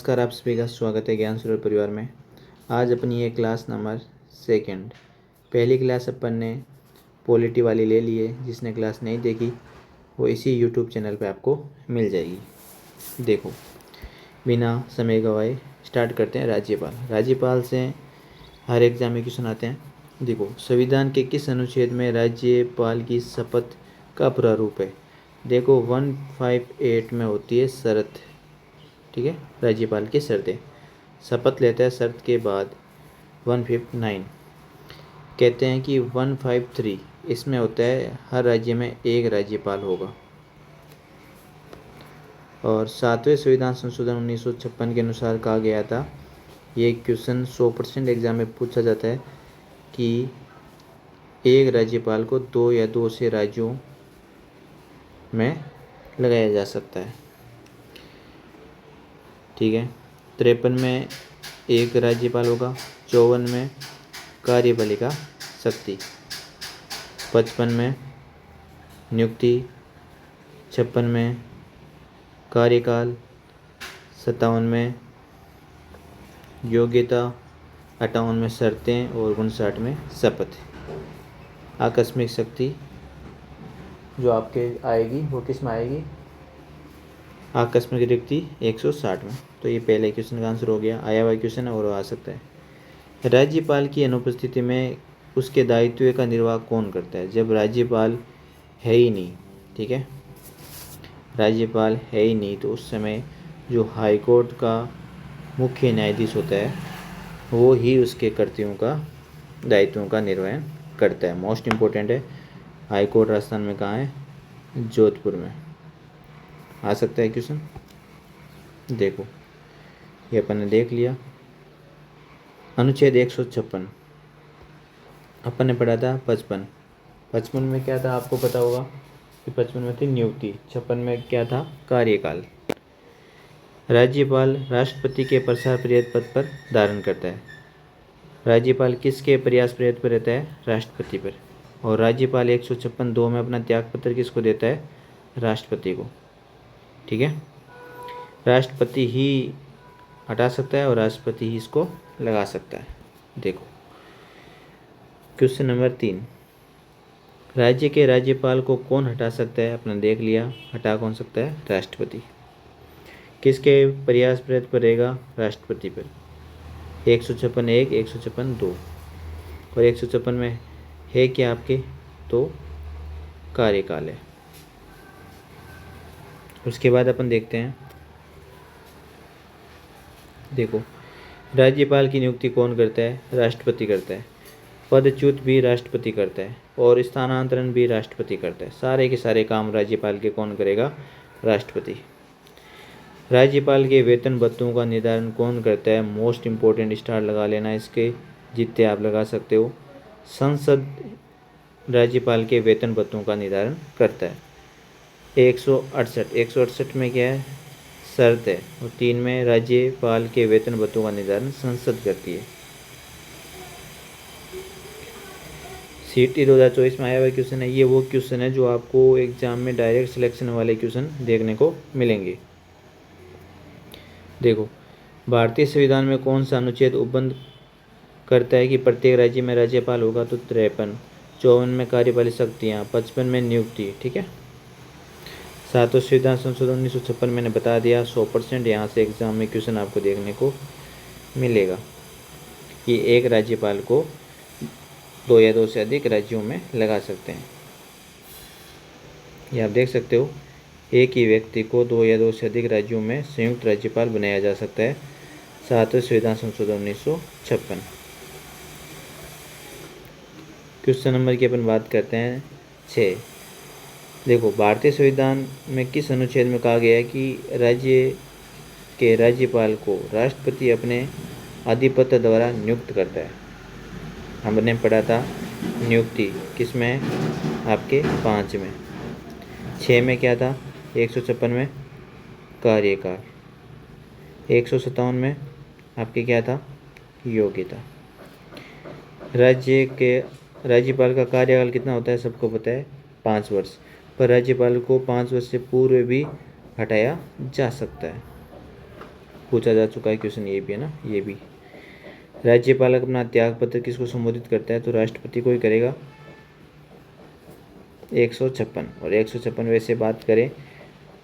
नमस्कार, आप सभी का स्वागत है ज्ञान सूर्य परिवार में। आज अपनी ये क्लास नंबर 2 पहली क्लास अपन ने पॉलिटी वाली ले ली है। जिसने क्लास नहीं देखी वो इसी यूट्यूब चैनल पे आपको मिल जाएगी। देखो, बिना समय गवाए स्टार्ट करते हैं। राज्यपाल से हर एग्जाम में क्वेश्चन आते हैं। देखो, संविधान के किस अनुच्छेद में राज्यपाल की शपथ का प्रारूप है? देखो, 158 में होती है शर्त। ठीक है, राज्यपाल की शर्तें। शपथ लेता है शर्त के बाद 159 कहते हैं कि 153 इसमें होता है हर राज्य में एक राज्यपाल होगा। और 7वें संविधान संशोधन 1956 के अनुसार कहा गया था, ये क्वेश्चन 100% एग्जाम में पूछा जाता है कि एक राज्यपाल को 2 या 2 से राज्यों में लगाया जा सकता है। ठीक है, 53 में एक राज्यपाल होगा, 54 में कार्यपालिका शक्ति, 55 में नियुक्ति, 56 में कार्यकाल, 57 में योग्यता, 58 में शर्तें और 59 में शपथ। आकस्मिक शक्ति जो आपके आएगी वो किस में आएगी? आकस्मिक रिक्ति 160 में। तो ये पहले क्वेश्चन का आंसर हो गया। आया हुआ क्वेश्चन है और आ सकता है। राज्यपाल की अनुपस्थिति में उसके दायित्व का निर्वाह कौन करता है? जब राज्यपाल है ही नहीं, ठीक है, राज्यपाल है ही नहीं, तो उस समय जो हाईकोर्ट का मुख्य न्यायाधीश होता है वो ही उसके कर्तव्यों का, दायित्वों का निर्वहन करता है। मोस्ट इम्पोर्टेंट है। हाईकोर्ट राजस्थान में कहाँ है? जोधपुर में। आ सकता है क्वेश्चन। देखो, ये अपन ने देख लिया। अनुच्छेद 156 अपन ने पढ़ा था। 55 में क्या था आपको पता होगा कि 55 में थी नियुक्ति, 56 में क्या था? कार्यकाल। राज्यपाल राष्ट्रपति के प्रसार प्रयत्न पद पर धारण करता है। राज्यपाल किसके प्रयास प्रयत्न पर रहता है? राष्ट्रपति पर। और राज्यपाल 156(2) में अपना त्याग पत्र किसको देता है? राष्ट्रपति को। ठीक है, राष्ट्रपति ही हटा सकता है और राष्ट्रपति ही इसको लगा सकता है। देखो, क्वेश्चन नंबर 3, राज्य के राज्यपाल को कौन हटा सकता है? अपना देख लिया, हटा कौन सकता है? राष्ट्रपति। किसके प्रयास प्रयत्न पर रहेगा? राष्ट्रपति पर। 156(1), 156(2) और 156 में है क्या आपके? तो कार्यकाल है। उसके बाद अपन देखते हैं। देखो, राज्यपाल की नियुक्ति कौन करता है? राष्ट्रपति करता है। पदच्युत भी राष्ट्रपति करता है और स्थानांतरण भी राष्ट्रपति करता है। सारे के सारे काम राज्यपाल के कौन करेगा? राष्ट्रपति। राज्यपाल के वेतन भत्तों का निर्धारण कौन करता है? मोस्ट इम्पोर्टेंट, स्टार लगा लेना इसके, जितने आप लगा सकते हो। संसद राज्यपाल के वेतन भत्तों का निर्धारण करता है। 168 में क्या है? शर्त है। और 3 में राज्यपाल के वेतन भत्तों का निर्धारण संसद करती है। सीटी 2024 में आया हुआ क्वेश्चन है। ये वो क्वेश्चन है जो आपको एग्जाम में डायरेक्ट सिलेक्शन वाले क्वेश्चन देखने को मिलेंगे। देखो, भारतीय संविधान में कौन सा अनुच्छेद उपबंध करता है कि प्रत्येक राज्य में राज्यपाल होगा? तो 53। 54 में कार्यपालिक शक्तियाँ, 55 में नियुक्ति। ठीक है, 7वें संविधान संशोधन 1956 मैंने बता दिया। 100% यहाँ से एग्जाम में क्वेश्चन आपको देखने को मिलेगा कि एक राज्यपाल को 2 या 2 से अधिक राज्यों में लगा सकते हैं। ये आप देख सकते हो, एक ही व्यक्ति को 2 या 2 से अधिक राज्यों में संयुक्त राज्यपाल बनाया जा सकता है। 7वें संविधान संशोधन 1956। क्वेश्चन नंबर की अपन बात करते हैं 6। देखो, भारतीय संविधान में किस अनुच्छेद में कहा गया है कि राज्य के राज्यपाल को राष्ट्रपति अपने अधिपत्र द्वारा नियुक्त करता है? हमने पढ़ा था नियुक्ति किस में? आपके 5 में। 6 में क्या था? 156 में कार्यकाल। 157 में आपके क्या था? योग्यता। राज्य के राज्यपाल का कार्यकाल कितना होता है? सबको पता है, 5 वर्ष। पर राज्यपाल को 5 वर्ष से पूर्व भी हटाया जा सकता है। पूछा जा चुका है क्वेश्चन, ये भी है ना, ये भी। राज्यपाल अपना त्याग पत्र किसको संबोधित करता है, तो राष्ट्रपति को ही करेगा। 156, और 156 वैसे बात करें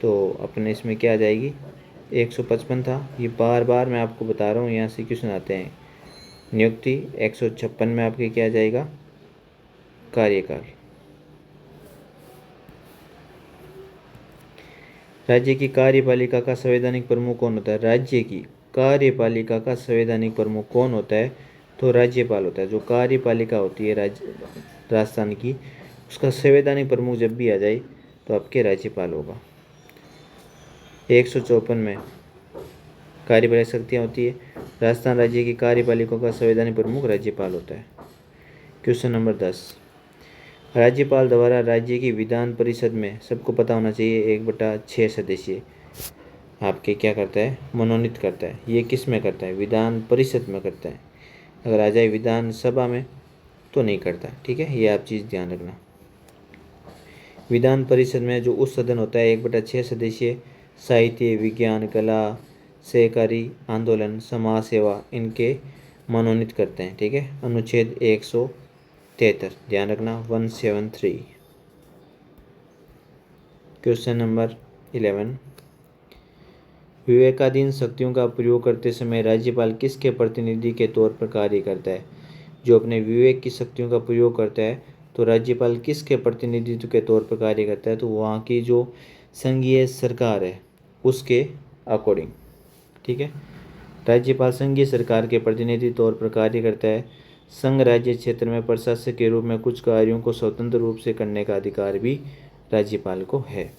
तो अपने इसमें क्या आ जाएगी, 155 था। ये बार बार मैं आपको बता रहा हूँ, यहाँ से क्वेश्चन आते हैं। नियुक्ति 156 में आपके क्या आ जाएगा, कार्यकाल। राज्य की कार्यपालिका का संवैधानिक प्रमुख कौन होता है, राज्य की कार्यपालिका का संवैधानिक प्रमुख कौन होता है, तो राज्यपाल होता है। जो कार्यपालिका होती है राज्य राजस्थान की, उसका संवैधानिक प्रमुख जब भी आ जाए तो आपके राज्यपाल होगा। 154 में कार्यपालिक शक्तियाँ होती है, राजस्थान राज्य की कार्यपालिका का संवैधानिक प्रमुख राज्यपाल होता है। क्वेश्चन नंबर 10, राज्यपाल द्वारा राज्य की विधान परिषद में, सबको पता होना चाहिए, 1/6 सदस्य आपके क्या करता है, मनोनीत करता है। ये किस में करता है, विधान परिषद में करता है। अगर आ जाए विधानसभा में तो नहीं करता, ठीक है, ये आप चीज़ ध्यान रखना। विधान परिषद में जो उस सदन होता है 1/6 सदस्य साहित्य, विज्ञान, कला, सहकारी आंदोलन, समाज सेवा, इनके मनोनीत करते हैं, ठीक है। अनुच्छेद 173 ध्यान रखना, 173। क्वेश्चन नंबर 11, विवेकाधीन शक्तियों का प्रयोग करते समय राज्यपाल किसके प्रतिनिधि के तौर पर कार्य करता है। जो अपने विवेक की शक्तियों का प्रयोग करता है तो राज्यपाल किसके प्रतिनिधित्व के तौर पर कार्य करता है, तो वहाँ की जो संघीय सरकार है उसके अकॉर्डिंग, ठीक है। राज्यपाल संघीय सरकार के प्रतिनिधि तौर पर कार्य करता है। संघ राज्य क्षेत्र में प्रशासक के रूप में कुछ कार्यों को स्वतंत्र रूप से करने का अधिकार भी राज्यपाल को है।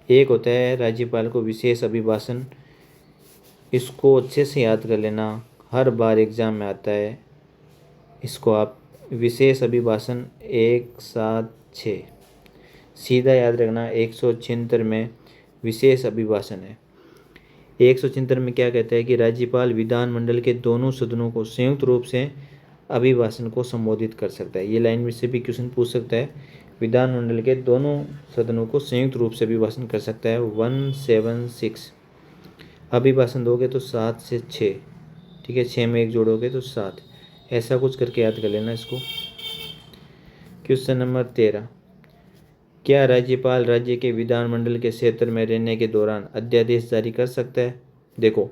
एक होता है राज्यपाल को विशेष अभिभाषण, इसको अच्छे से याद कर लेना, हर बार एग्जाम में आता है। इसको आप विशेष अभिभाषण 176 सीधा याद रखना। 176 में विशेष अभिभाषण है। 176 में क्या कहता है कि राज्यपाल विधानमंडल के दोनों सदनों को संयुक्त रूप से अभिभाषण को संबोधित कर सकता है। ये लाइन में से भी क्वेश्चन पूछ सकता है। विधानमंडल के दोनों सदनों को संयुक्त रूप से अभिभाषण कर सकता है। 176 अभिभाषण दोगे तो 7 से 6, ठीक है, 6 में 1 जोड़ोगे तो 7, ऐसा कुछ करके याद कर लेना इसको। क्वेश्चन नंबर 13, क्या राज्यपाल राज्य के विधानमंडल के क्षेत्र में रहने के दौरान अध्यादेश जारी कर सकता है। देखो,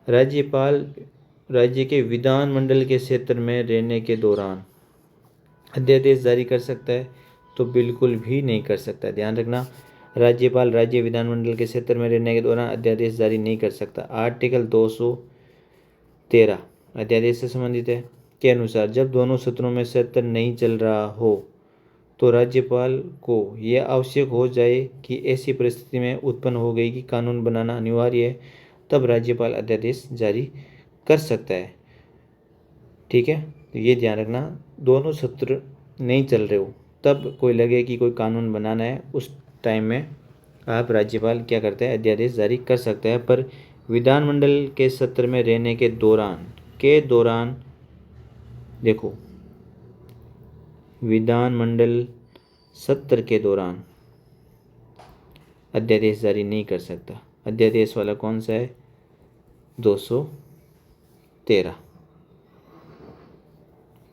राज्यपाल राज्य के विधानमंडल के क्षेत्र में रहने के दौरान अध्यादेश जारी कर सकता है, तो बिल्कुल भी नहीं कर सकता। ध्यान रखना, राज्यपाल राज्य विधानमंडल के क्षेत्र में रहने के दौरान अध्यादेश जारी नहीं कर सकता। आर्टिकल 213 अध्यादेश से संबंधित है, के अनुसार जब दोनों सत्रों में सत्र नहीं चल रहा हो तो राज्यपाल को यह आवश्यक हो जाए कि ऐसी परिस्थिति में उत्पन्न हो गई कि कानून बनाना अनिवार्य है, तब राज्यपाल अध्यादेश जारी कर सकता है, ठीक है। तो ये ध्यान रखना, दोनों सत्र नहीं चल रहे हो तब कोई लगे कि कोई कानून बनाना है, उस टाइम में आप राज्यपाल क्या करते हैं, अध्यादेश जारी कर सकते हैं। पर विधानमंडल के सत्र में रहने के दौरान देखो, विधानमंडल सत्र के दौरान अध्यादेश जारी नहीं कर सकता। अध्यादेश वाला कौन सा है, 213,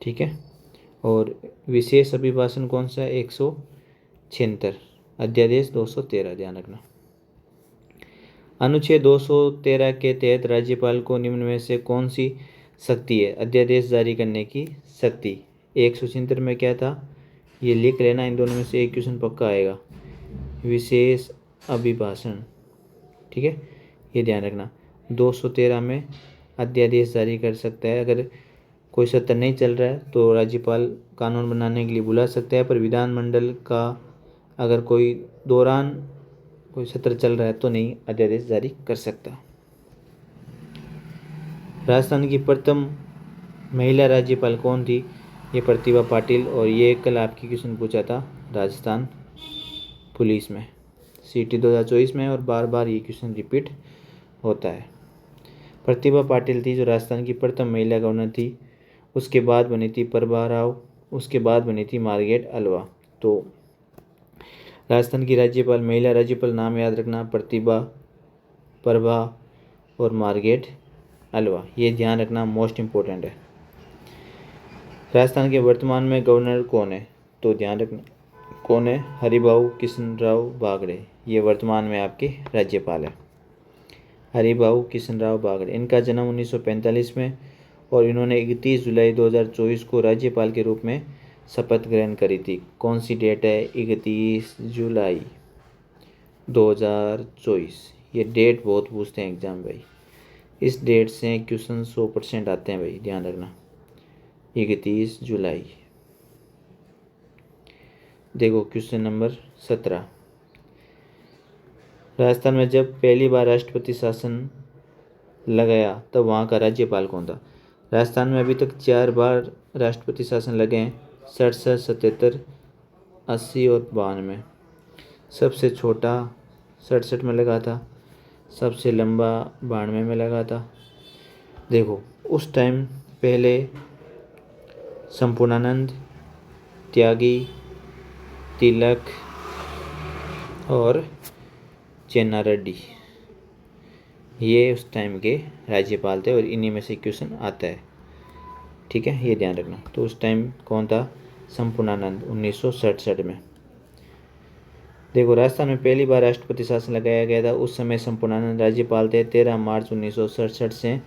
ठीक है। और विशेष अभिभाषण कौन सा है, 176, अध्यादेश 213, ध्यान रखना। अनुच्छेद 213 के तहत राज्यपाल को निम्न में से कौन सी शक्ति है, अध्यादेश जारी करने की शक्ति। 176 में क्या था, ये लिख लेना, इन दोनों में से एक क्वेश्चन पक्का आएगा, विशेष अभिभाषण, ठीक है, ये ध्यान रखना। 213 में अध्यादेश जारी कर सकता है। अगर कोई सत्र नहीं चल रहा है तो राज्यपाल कानून बनाने के लिए बुला सकता है, पर विधानमंडल का अगर कोई सत्र चल रहा है तो नहीं अध्यादेश जारी कर सकता। राजस्थान की प्रथम महिला राज्यपाल कौन थी, ये प्रतिभा पाटिल, और ये कल आपकी क्वेश्चन पूछा था राजस्थान पुलिस में, CT 2024 में, और बार बार ये क्वेश्चन रिपीट होता है। प्रतिभा पाटिल थी जो राजस्थान की प्रथम महिला गवर्नर थी। उसके बाद बनी थी प्रभा राव, उसके बाद बनी थी मार्गरेट अल्वा। तो राजस्थान की राज्यपाल, महिला राज्यपाल नाम याद रखना, प्रतिभा, प्रभा और मार्गरेट अल्वा। ये ध्यान रखना, मोस्ट इम्पोर्टेंट है। राजस्थान के वर्तमान में गवर्नर कौन है, तो ध्यान रखना कौन है, हरिभाऊ कृष्णराव बागड़े। ये वर्तमान में आपके राज्यपाल है, हरिभाऊ कृष्णराव बागड़े। इनका जन्म 1945 में और इन्होंने 31 जुलाई 2024 को राज्यपाल के रूप में शपथ ग्रहण करी थी। कौन सी डेट है, 31 जुलाई 2024। ये डेट बहुत पूछते हैं एग्जाम भाई, इस डेट से क्वेश्चन 100% आते हैं भाई, ध्यान रखना। 31 जुलाई। देखो क्वेश्चन नंबर 17, राजस्थान में जब पहली बार राष्ट्रपति शासन लगाया तब वहाँ का राज्यपाल कौन था। राजस्थान में अभी तक 4 बार राष्ट्रपति शासन लगे हैं, 67, 77, 80 और 92। सबसे छोटा 67 में लगा था, सबसे लंबा 92 में लगा था। देखो उस टाइम पहले संपूर्णानंद, त्यागी, तिलक और चेन्ना रेड्डी, ये उस टाइम के राज्यपाल थे और इन्हीं में से क्वेश्चन आता है, ठीक है, ये ध्यान रखना। तो उस टाइम कौन था, संपूर्णानंद, 1967 में। देखो राजस्थान में पहली बार राष्ट्रपति शासन लगाया गया था, उस समय संपूर्णानंद राज्यपाल थे। 13 मार्च 1967 से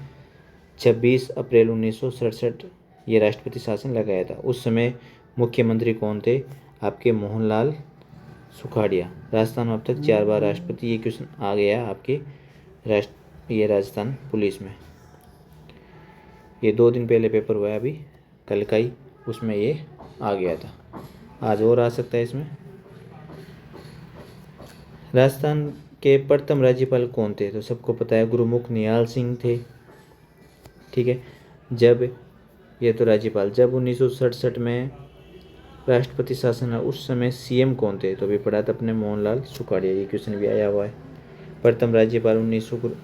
26 अप्रैल 1967 ये राष्ट्रपति शासन लगाया था। उस समय मुख्यमंत्री कौन थे, आपके मोहनलाल सुखाड़िया। राजस्थान में अब तक 4 बार राष्ट्रपति, ये क्वेश्चन आ गया आपके ये राजस्थान पुलिस में। ये 2 दिन पहले पेपर हुआ है अभी, कल का ही, उसमें ये आ गया था, आज और आ सकता है इसमें। राजस्थान के प्रथम राज्यपाल कौन थे, तो सबको पता है गुरुमुख निहाल सिंह थे, ठीक है। जब ये तो राज्यपाल, जब 1967 में राष्ट्रपति शासन है, उस समय सीएम कौन थे, तो अभी पढ़ा था अपने मोहनलाल सुखाड़िया, ये क्वेश्चन भी आया हुआ है। प्रथम राज्यपाल 1900,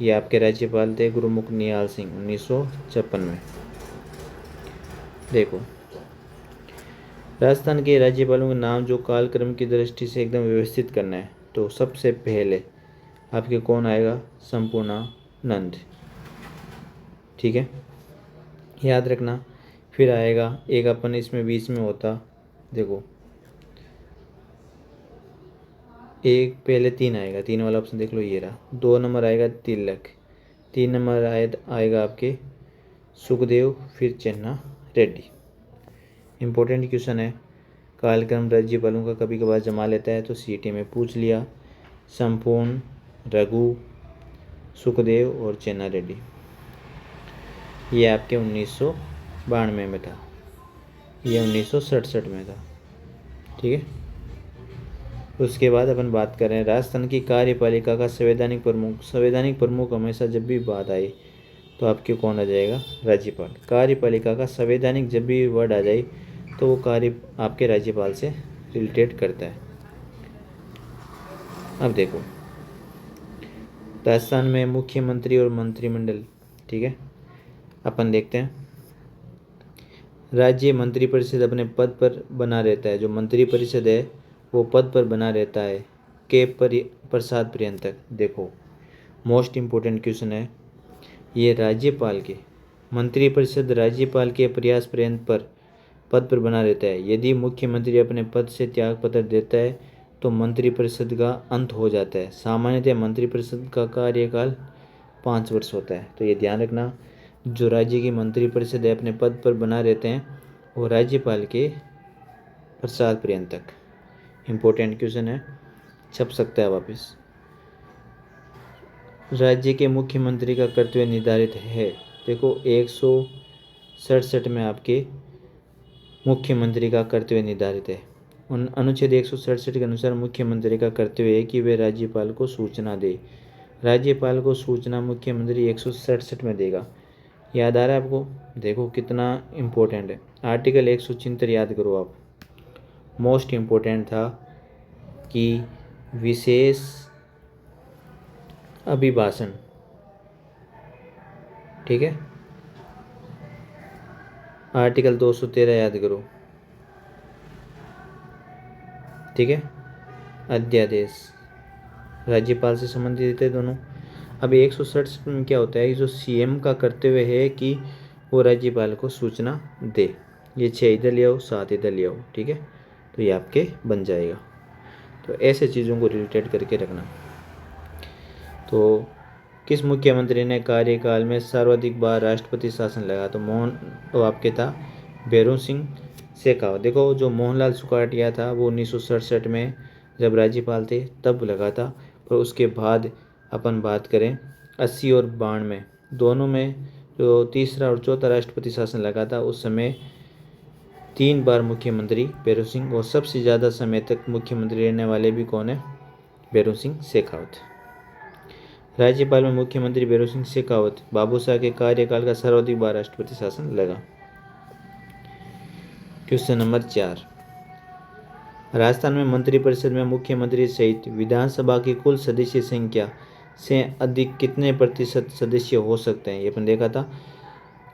ये आपके राज्यपाल थे गुरुमुख निहाल सिंह 1956 में। देखो राजस्थान के राज्यपालों के नाम जो कालक्रम की दृष्टि से एकदम व्यवस्थित करना है, तो सबसे पहले आपके कौन आएगा, संपूर्णानंद, ठीक है, याद रखना। फिर आएगा एक अपन इसमें बीच में होता, देखो एक पहले 3 आएगा, 3 वाला ऑप्शन देख लो, ये रहा। 2 नंबर आएगा तिलक, 3 नंबर आएगा आपके सुखदेव, फिर चेन्ना रेड्डी। इम्पोर्टेंट क्वेश्चन है, कालक्रम राज्यपालों का कभी कभार जमा लेता है, तो सीटी में पूछ लिया। संपूर्ण, रघु, सुखदेव और चेन्ना रेड्डी, ये आपके 1992 में था, ये 1967 में था, ठीक है। उसके बाद अपन बात कर रहे हैं राजस्थान की कार्यपालिका का संवैधानिक प्रमुख। संवैधानिक प्रमुख हमेशा जब भी बात आए तो आपके कौन आ जाएगा, राज्यपाल। कार्यपालिका का संवैधानिक जब भी वर्ड आ जाए तो वो कार्य आपके राज्यपाल से रिलेटेड करता है। अब देखो राजस्थान में मुख्यमंत्री और मंत्रिमंडल, ठीक है, अपन देखते हैं। राज्य मंत्रिपरिषद अपने पद पर बना रहता है, जो मंत्रिपरिषद है वो पद पर बना रहता है के प्रसाद पर्यंत तक। देखो मोस्ट इम्पोर्टेंट क्वेश्चन है, ये राज्यपाल के मंत्रिपरिषद राज्यपाल के प्रयास पर्यंत पर पद पर बना रहता है। यदि मुख्यमंत्री अपने पद से त्याग पत्र देता है तो मंत्रिपरिषद का अंत हो जाता है। सामान्यतः मंत्रिपरिषद का कार्यकाल 5 वर्ष होता है, तो ये ध्यान रखना। जो राज्य की मंत्रिपरिषद है अपने पद पर बना रहते हैं वो राज्यपाल के प्रसाद पर्यंत तक। इम्पोर्टेंट क्वेश्चन है, छप सकता है वापस। राज्य के मुख्यमंत्री का कर्तव्य निर्धारित है। देखो 167 में आपके मुख्यमंत्री का कर्तव्य निर्धारित है। अनुच्छेद 167 के अनुसार मुख्यमंत्री का कर्तव्य है कि वे राज्यपाल को सूचना दे। राज्यपाल को सूचना मुख्यमंत्री 167 में देगा। याद आ रहा है आपको, देखो कितना इम्पोर्टेंट है। आर्टिकल 176 याद करो आप, मोस्ट इम्पोर्टेंट था कि विशेष अभिभाषण, ठीक है। आर्टिकल 213 याद करो, ठीक है। अध्यादेश राज्यपाल से संबंधित है दोनों। अब 167 में क्या होता है, जो सीएम का कर्तव्य है कि वो राज्यपाल को सूचना दे। ये 6 इधर ले आओ, 7 इधर ले आओ, ठीक है, तो ये आपके बन जाएगा। तो ऐसे चीज़ों को रिलेटेड करके रखना। तो किस मुख्यमंत्री ने कार्यकाल में सर्वाधिक बार राष्ट्रपति शासन लगाया? तो वो आपके था भैरों सिंह शेखावत। देखो, जो मोहनलाल सुखाड़िया था वो 1967 में जब राज्यपाल थे तब लगा था, पर उसके बाद अपन बात करें 80 और 92 में, दोनों में जो तीसरा और चौथा राष्ट्रपति शासन लगा था उस समय 3 बार मुख्यमंत्री भैरों सिंह, और सबसे ज़्यादा समय तक मुख्यमंत्री रहने वाले भी कौन है? भैरों सिंह शेखावत। राज्यपाल में मुख्यमंत्री भैरों सिंह शेखावत बाबूशाह के कार्यकाल का सर्वाधिक बार राष्ट्रपति शासन लगा। क्वेश्चन नंबर 4, राजस्थान में मंत्रिपरिषद में मुख्यमंत्री सहित विधानसभा की कुल सदस्य संख्या से अधिक कितने प्रतिशत सदस्य हो सकते हैं? ये अपन देखा था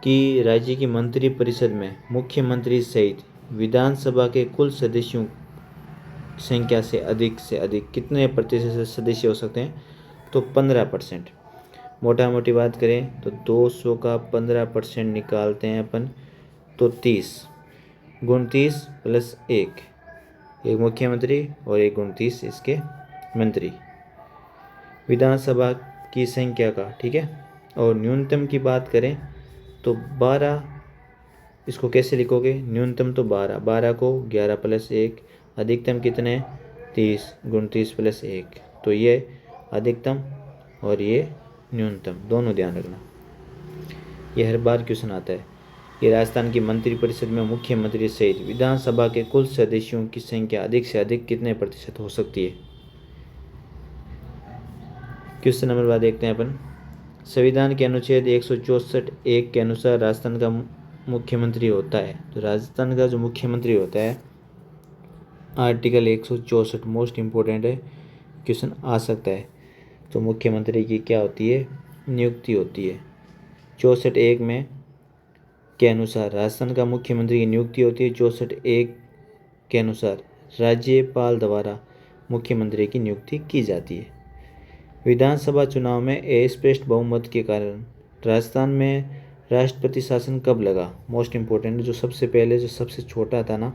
कि राज्य की मंत्रिपरिषद में मुख्यमंत्री सहित विधानसभा के कुल सदस्यों संख्या से अधिक कितने प्रतिशत सदस्य हो सकते हैं? तो 15%। मोटा मोटी बात करें तो 200 का 15% निकालते हैं अपन, तो 30 गुण 30 प्लस 1 मुख्यमंत्री और 1 गुण 30 इसके मंत्री विधानसभा की संख्या का, ठीक है। और न्यूनतम की बात करें तो 12, इसको कैसे लिखोगे? न्यूनतम तो 12 को 11 प्लस 1, अधिकतम कितने? 30 गुण 30 प्लस 1, तो ये अधिकतम और ये न्यूनतम, दोनों ध्यान रखना। ये हर बार क्वेश्चन आता है। ये राजस्थान की मंत्रिपरिषद में मुख्यमंत्री सहित विधानसभा के कुल सदस्यों की संख्या अधिक से अधिक कितने प्रतिशत हो सकती है? क्वेश्चन नंबर 12 देखते हैं अपन। संविधान के अनुच्छेद 164(1) के अनुसार राजस्थान का मुख्यमंत्री होता है। तो राजस्थान का जो मुख्यमंत्री होता है, आर्टिकल 164 मोस्ट इम्पोर्टेंट है, क्वेश्चन आ सकता है। तो मुख्यमंत्री की क्या होती है? नियुक्ति होती है। 64(1) में के अनुसार राजस्थान का मुख्यमंत्री की नियुक्ति होती है। 64(1) के अनुसार राज्यपाल द्वारा मुख्यमंत्री की नियुक्ति की जाती है। विधानसभा चुनाव में स्पष्ट बहुमत के कारण राजस्थान में राष्ट्रपति शासन कब लगा? मोस्ट इम्पोर्टेंट, जो सबसे पहले जो सबसे छोटा था ना,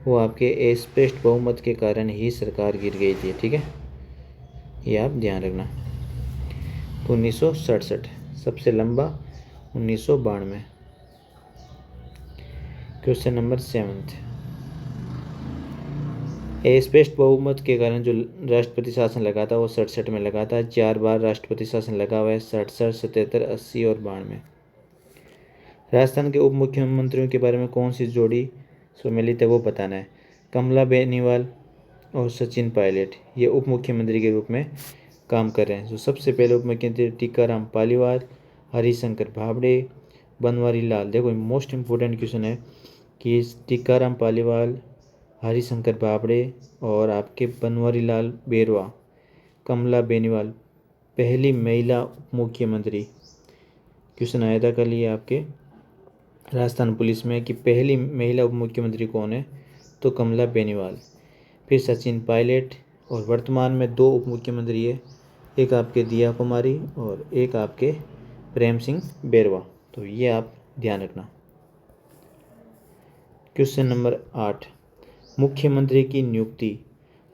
वो आपके स्पष्ट बहुमत के कारण ही सरकार गिर गई थी, ठीक है, ये आप ध्यान रखना। तो 1967, सबसे लंबा 1992। क्वेश्चन नंबर 7, स्पष्ट बहुमत के कारण जो राष्ट्रपति शासन लगा था वो 67 में लगा था। 4 बार राष्ट्रपति शासन लगा हुआ है, 67, 77, 80 और 92। राजस्थान के उप मुख्यमंत्रियों के बारे में कौन सी जोड़ी सम्मिलित है वो बताना है। कमला बेनीवाल और सचिन पायलट ये उप मुख्यमंत्री के रूप में काम कर रहे हैं। जो सबसे पहले उप मुख्यमंत्री टीकाराम पालीवाल, हरिशंकर भाबड़े, बनवारी लाल। देखो मोस्ट इम्पोर्टेंट क्वेश्चन है कि टीकाराम पालीवाल, हरिशंकर भाबड़े और आपके बनवारी लाल बेरवा, कमला बेनीवाल पहली महिला उप मुख्यमंत्री। क्वेश्चन आया था कल ये आपके राजस्थान पुलिस में कि पहली महिला उप मुख्यमंत्री कौन है? तो कमला बेनीवाल। फिर सचिन पायलट, और वर्तमान में 2 उप मुख्यमंत्री है, एक आपके दिया कुमारी और एक आपके प्रेम सिंह बेरवा। तो ये आप ध्यान रखना। क्वेश्चन नंबर 8, मुख्यमंत्री की नियुक्ति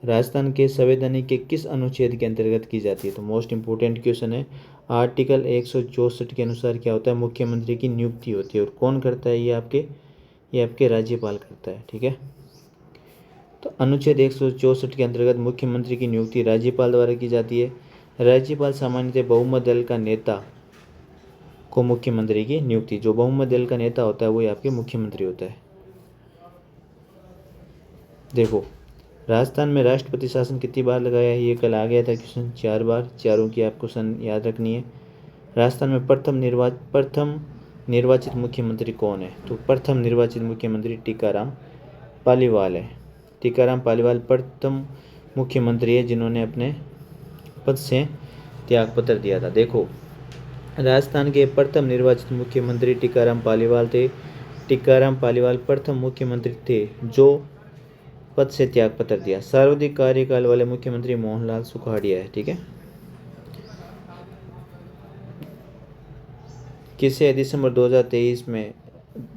राजस्थान के संवैधानिक के किस अनुच्छेद के अंतर्गत की जाती है? तो मोस्ट इम्पोर्टेंट क्वेश्चन है। आर्टिकल 164 के अनुसार क्या होता है? मुख्यमंत्री की नियुक्ति होती है। और कौन करता है? ये आपके राज्यपाल करता है, ठीक है। तो अनुच्छेद 164 के अंतर्गत मुख्यमंत्री की नियुक्ति राज्यपाल द्वारा की जाती है। राज्यपाल सामान्यतः बहुमत दल का नेता को मुख्यमंत्री की नियुक्ति, जो बहुमत दल का नेता होता है वही आपके मुख्यमंत्री होता है। देखो, राजस्थान में राष्ट्रपति शासन कितनी बार लगाया है? ये कल आ गया था क्वेश्चन, 4 बार। चारों की आपको याद रखनी है। राजस्थान में प्रथम निर्वाचित मुख्यमंत्री कौन है? तो प्रथम निर्वाचित मुख्यमंत्री टीकाराम पालीवाल है। टीकाराम पालीवाल प्रथम मुख्यमंत्री है जिन्होंने अपने पद से त्यागपत्र दिया था। देखो, राजस्थान के प्रथम निर्वाचित मुख्यमंत्री टीकाराम पालीवाल थे। टीकाराम पालीवाल प्रथम मुख्यमंत्री थे जो पद से त्यागपत्र दिया। सर्वाधिक कार्यकाल वाले मुख्यमंत्री मोहनलाल सुखाड़िया है, ठीक है। किसे दिसंबर 2023 में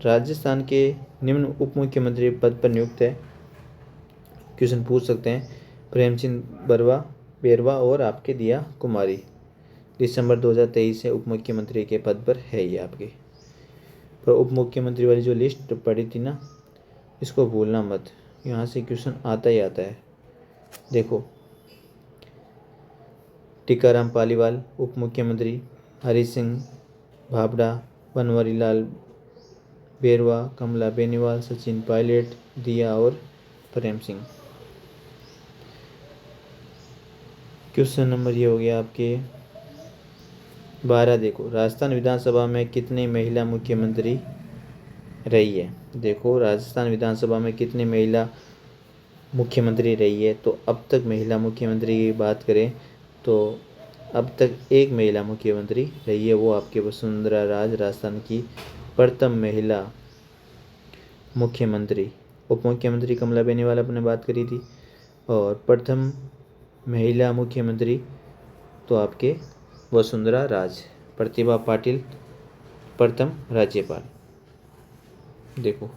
राजस्थान के निम्न उप मुख्यमंत्री पद पर नियुक्त है? क्वेश्चन पूछ सकते हैं। प्रेम सिंह बेरवा और आपके दिया कुमारी दिसंबर 2023 से उप मुख्यमंत्री के पद पर है ये आपके। पर उप मुख्यमंत्री वाली जो लिस्ट पड़ी थी ना, इसको भूलना मत, यहाँ से क्वेश्चन आता ही आता है। देखो, टीकाराम पालीवाल उप मुख्यमंत्री, हरी सिंह भाभड़ा, बनवारी लाल बेरवा, कमला बेनीवाल, सचिन पायलट, दिया और प्रेम सिंह। क्वेश्चन नंबर ये हो गया आपके 12। देखो, राजस्थान विधानसभा में कितनी महिला मुख्यमंत्री रही है? देखो, राजस्थान विधानसभा में कितनी महिला मुख्यमंत्री रही है? तो अब तक महिला मुख्यमंत्री की बात करें तो अब तक एक महिला मुख्यमंत्री रही है, वो आपके वसुंधरा राज, राजस्थान की प्रथम महिला मुख्यमंत्री। उप मुख्यमंत्री कमला बेनीवाल अपने बात करी थी, और प्रथम महिला मुख्यमंत्री तो आपके वसुंधरा राज। प्रतिभा पाटिल प्रथम राज्यपाल। देखो,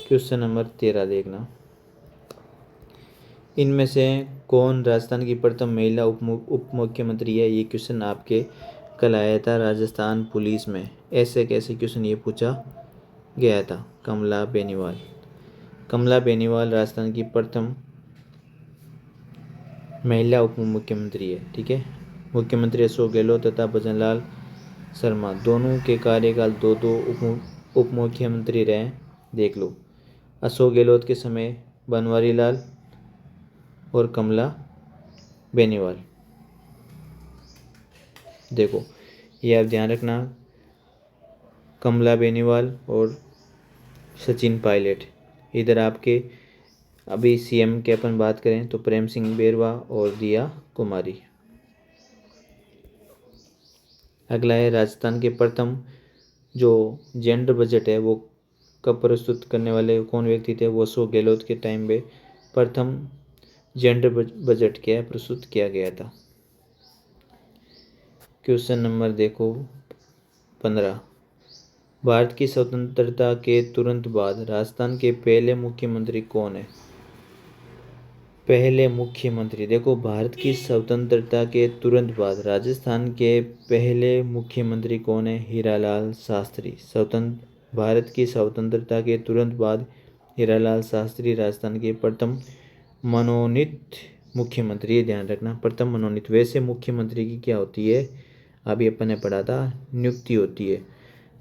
क्वेश्चन नंबर 13 देखना, इनमें से कौन राजस्थान की प्रथम महिला उप मुख्यमंत्री है? ये क्वेश्चन आपके कल आया था राजस्थान पुलिस में। ऐसे कैसे क्वेश्चन ये पूछा गया था। कमला बेनीवाल राजस्थान की प्रथम महिला उप मुख्यमंत्री है। ठीक है। मुख्यमंत्री अशोक गहलोत तथा भजनलाल शर्मा दोनों के कार्यकाल दो उप मुख्यमंत्री रहे। देख लो, अशोक गहलोत के समय बनवारी लाल और कमला बेनीवाल। देखो, ये आप ध्यान रखना, कमला बेनीवाल और सचिन पायलट। इधर आपके अभी सीएम के अपन बात करें तो प्रेम सिंह बेरवा और दिया कुमारी। अगला है राजस्थान के प्रथम जो जेंडर बजट है वो कब प्रस्तुत करने वाले कौन व्यक्ति थे? वो अशोक गहलोत के टाइम पे प्रथम जेंडर बजट क्या प्रस्तुत किया गया था। क्वेश्चन नंबर देखो 15, भारत की स्वतंत्रता के तुरंत बाद राजस्थान के पहले मुख्यमंत्री कौन है? पहले मुख्यमंत्री, देखो, भारत की स्वतंत्रता के तुरंत बाद राजस्थान के पहले मुख्यमंत्री कौन है? हीरालाल शास्त्री। भारत की स्वतंत्रता के तुरंत बाद हीरालाल शास्त्री राजस्थान के प्रथम मनोनीत मुख्यमंत्री। ध्यान रखना, प्रथम मनोनीत। वैसे मुख्यमंत्री की क्या होती है, अभी अपन ने पढ़ा था, नियुक्ति होती है,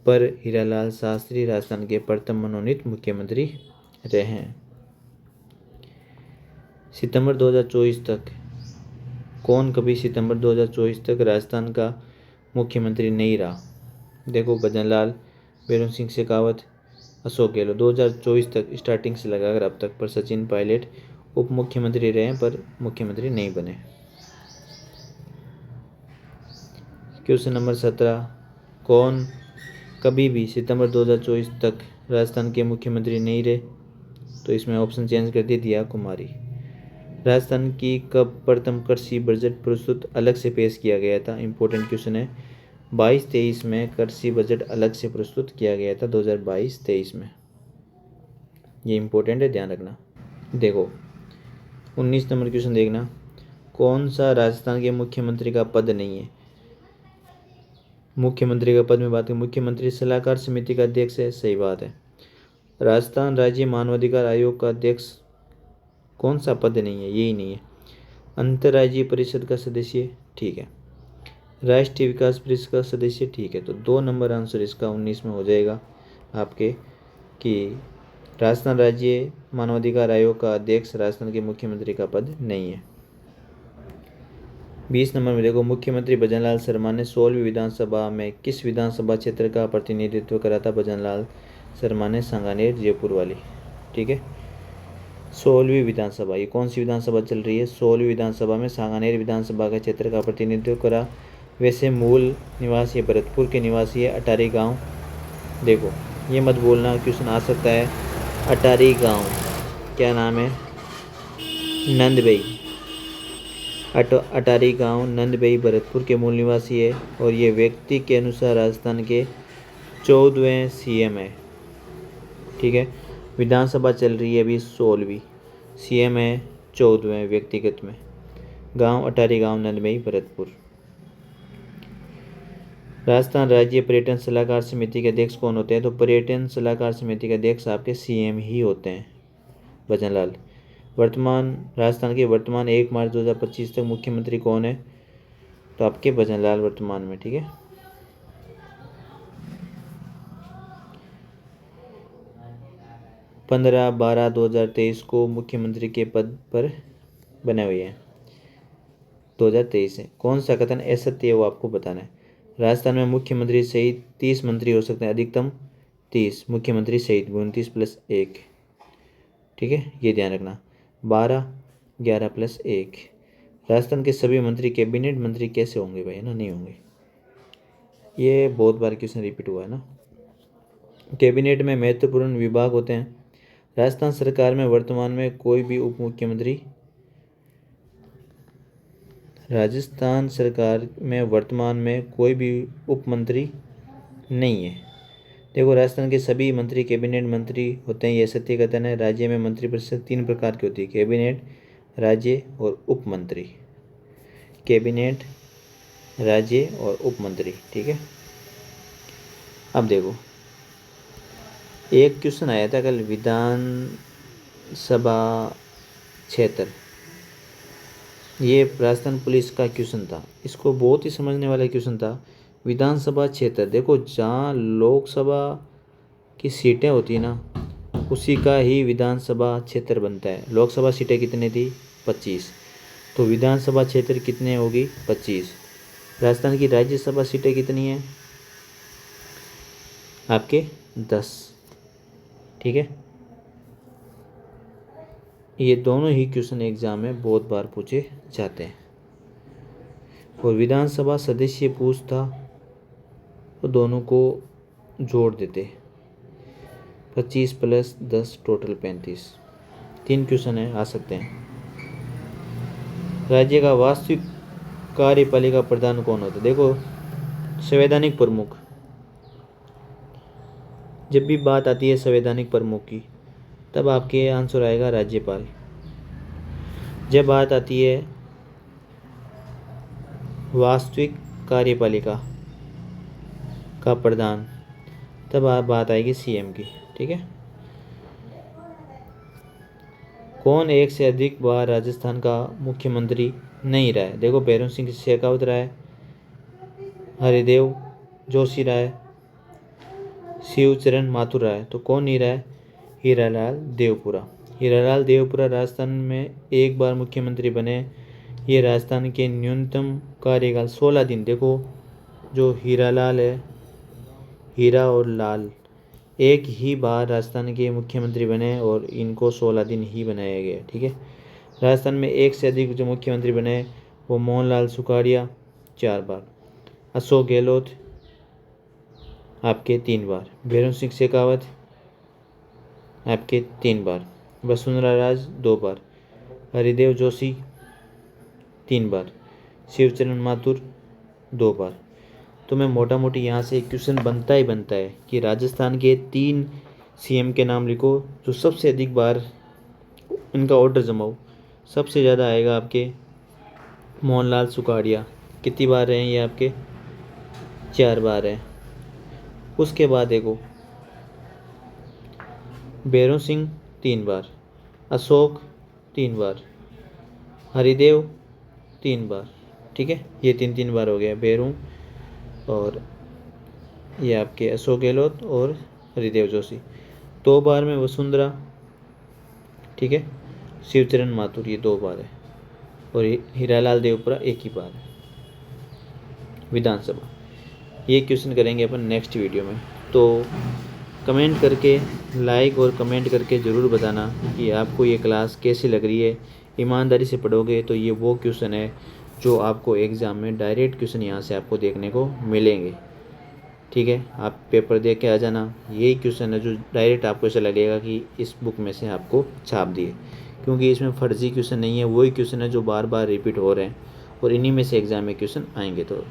पर हीरालाल शास्त्री राजस्थान के प्रथम मनोनीत मुख्यमंत्री रहे हैं। सितंबर 2024 तक कौन कभी सितंबर 2024 तक राजस्थान का मुख्यमंत्री नहीं रहा? देखो, भजनलाल, बीरेंद्र सिंह शेखावत, अशोक गहलोत 2024 तक स्टार्टिंग से लगाकर अब तक। पर सचिन पायलट उप मुख्यमंत्री रहे पर मुख्यमंत्री नहीं बने। क्वेश्चन नंबर 17, कौन कभी भी सितंबर 2024 तक राजस्थान के मुख्यमंत्री नहीं रहे? तो इसमें ऑप्शन चेंज कर दिया कुमारी। राजस्थान की कब प्रथम कृषि बजट प्रस्तुत अलग से पेश किया गया था? इंपॉर्टेंट क्वेश्चन है। 22-23 में कृषि बजट अलग से प्रस्तुत किया गया था 2022-23 में। ये इंपॉर्टेंट है, ध्यान रखना। देखो, 19 नंबर क्वेश्चन देखना, कौन सा राजस्थान के मुख्यमंत्री का पद नहीं है? मुख्यमंत्री का पद में बात करें, मुख्यमंत्री सलाहकार समिति का अध्यक्ष है, सही बात है। राजस्थान राज्य मानवाधिकार आयोग का अध्यक्ष कौन सा पद नहीं है? यही नहीं है। अंतर्राज्यीय परिषद का सदस्य, ठीक है। राष्ट्रीय विकास परिषद का सदस्य, ठीक है। तो 2 नंबर आंसर इसका 19 में हो जाएगा आपके कि राजस्थान राज्य मानवाधिकार आयोग का अध्यक्ष राजस्थान के मुख्यमंत्री का पद नहीं है। 20 नंबर में देखो, मुख्यमंत्री भजनलाल शर्मा ने 16वीं विधानसभा में किस विधानसभा क्षेत्र का प्रतिनिधित्व करा था? भजनलाल शर्मा ने सांगानेर जयपुर वाली, ठीक है। 16वीं विधानसभा, ये कौन सी विधानसभा चल रही है? 16वीं विधानसभा में सांगानेर विधानसभा का क्षेत्र का प्रतिनिधित्व करा। वैसे मूल निवासी भरतपुर के निवासी है, अटारी गांव। देखो, ये मत बोलना, क्वेश्चन आ सकता है, अटारी गांव क्या नाम है? नंद भाई, अटारी गांव नंदबई भरतपुर के मूल निवासी है और ये व्यक्ति के अनुसार राजस्थान के 14वें सीएम है। ठीक है, विधानसभा चल रही है अभी 16वीं, सीएम है 14वें व्यक्तिगत में। गांव अटारी गांव नंदबई भरतपुर। राजस्थान राज्य पर्यटन सलाहकार समिति के अध्यक्ष कौन होते हैं? तो पर्यटन सलाहकार समिति के अध्यक्ष आपके सीएम ही होते हैं, भजनलाल। वर्तमान राजस्थान के वर्तमान 1 मार्च 2025 तक मुख्यमंत्री कौन है? तो आपके भजनलाल वर्तमान में। ठीक है, पंद्रह 12/2023 को मुख्यमंत्री के पद पर बने हुए हैं। 2023 है। कौन सा कथन असत्य है वो आपको बताना है। राजस्थान में मुख्यमंत्री सहित 30 मंत्री हो सकते हैं, अधिकतम 30 मुख्यमंत्री सहित 29 + 1। ठीक है, ये ध्यान रखना। 12 11 + 1। राजस्थान के सभी मंत्री कैबिनेट मंत्री कैसे होंगे भाई? है ना, नहीं होंगे। ये बहुत बार क्वेश्चन रिपीट हुआ है ना। कैबिनेट में महत्वपूर्ण विभाग होते हैं। राजस्थान सरकार में वर्तमान में कोई भी उप मुख्यमंत्री राजस्थान सरकार में वर्तमान में कोई भी उप मंत्री नहीं है। देखो, राजस्थान के सभी मंत्री कैबिनेट मंत्री होते हैं, यह सत्य कथन है। राज्य में मंत्रिपरिषद 3 प्रकार की होती है, कैबिनेट, राज्य और उप मंत्री। कैबिनेट, राज्य और उप मंत्री। ठीक है, अब देखो, एक क्वेश्चन आया था कल विधानसभा क्षेत्र, ये राजस्थान पुलिस का क्वेश्चन था। इसको बहुत ही समझने वाला क्वेश्चन था। विधानसभा क्षेत्र, देखो जहाँ लोकसभा की सीटें होती है ना, उसी का ही विधानसभा क्षेत्र बनता है। लोकसभा सीटें कितनी थी? 25। तो विधानसभा क्षेत्र कितने होगी? 25। राजस्थान की राज्यसभा सीटें कितनी हैं? आपके 10। ठीक है, ये दोनों ही क्वेश्चन एग्जाम में बहुत बार पूछे जाते हैं। और विधानसभा सदस्य पूछता तो दोनों को जोड़ देते, 25 + 10 टोटल 35। 3 क्वेश्चन है, आ सकते हैं। राज्य का वास्तविक कार्यपालिका प्रधान कौन होता है? देखो, संवैधानिक प्रमुख। जब भी बात आती है संवैधानिक प्रमुख की, तब आपके आंसर आएगा राज्यपाल। जब बात आती है वास्तविक कार्यपालिका का प्रधान, तब बात आएगी सीएम की। ठीक है, कौन एक से अधिक बार राजस्थान का मुख्यमंत्री नहीं रहा है? देखो, भैरों सिंह शेखावत रहा है, हरिदेव जोशी रहा है, शिवचरण माथुर रहा है। तो कौन नहीं रहा है? हीरालाल देवपुरा। हीरालाल देवपुरा राजस्थान में एक बार मुख्यमंत्री बने। ये राजस्थान के न्यूनतम कार्यकाल 16 दिन। देखो, जो हीरालाल है, हीरा और लाल एक ही बार राजस्थान के मुख्यमंत्री बने और इनको 16 दिन ही बनाया गया। ठीक है, राजस्थान में एक से अधिक जो मुख्यमंत्री बने वो मोहनलाल सुखाड़िया 4 बार, अशोक गहलोत आपके 3 बार, भैरों सिंह शेखावत आपके 3 बार, वसुंधरा राज 2 बार, हरिदेव जोशी 3 बार, शिवचरण माथुर 2 बार। तो मैं मोटा मोटी यहाँ से एक क्वेश्चन बनता ही बनता है कि राजस्थान के 3 सीएम के नाम लिखो जो सबसे अधिक बार इनका ऑर्डर जमाओ। सबसे ज़्यादा आएगा आपके मोहनलाल सुखाड़िया, कितनी बार रहे हैं ये आपके? 4 बार हैं। उसके बाद देखो, भैरों सिंह 3 बार, अशोक 3 बार, हरिदेव 3 बार। ठीक है, ये 3 बार हो गया, भैरों और ये आपके अशोक गहलोत और हरिदेव जोशी। 2 बार में वसुंधरा, ठीक है, शिवचरण माथुर ये 2 बार है, और हीरालाल देवपुरा 1 ही बार है विधानसभा। ये क्वेश्चन करेंगे अपन नेक्स्ट वीडियो में। तो कमेंट करके, लाइक और कमेंट करके ज़रूर बताना कि आपको ये क्लास कैसी लग रही है। ईमानदारी से पढ़ोगे तो ये वो क्वेश्चन है जो आपको एग्ज़ाम में डायरेक्ट क्वेश्चन यहाँ से आपको देखने को मिलेंगे। ठीक है, आप पेपर दे के आ जाना, यही क्वेश्चन है जो डायरेक्ट आपको ऐसा लगेगा कि इस बुक में से आपको छाप दिए, क्योंकि इसमें फर्जी क्वेश्चन नहीं है, वही क्वेश्चन है जो बार बार रिपीट हो रहे हैं और इन्हीं में से एग्ज़ाम में क्वेश्चन आएंगे। तो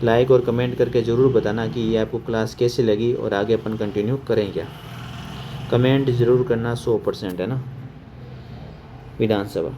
लाइक और कमेंट करके ज़रूर बताना कि ये आपको क्लास कैसी लगी और आगे अपन कंटिन्यू करें क्या। कमेंट ज़रूर करना 100% है ना। विधानसभा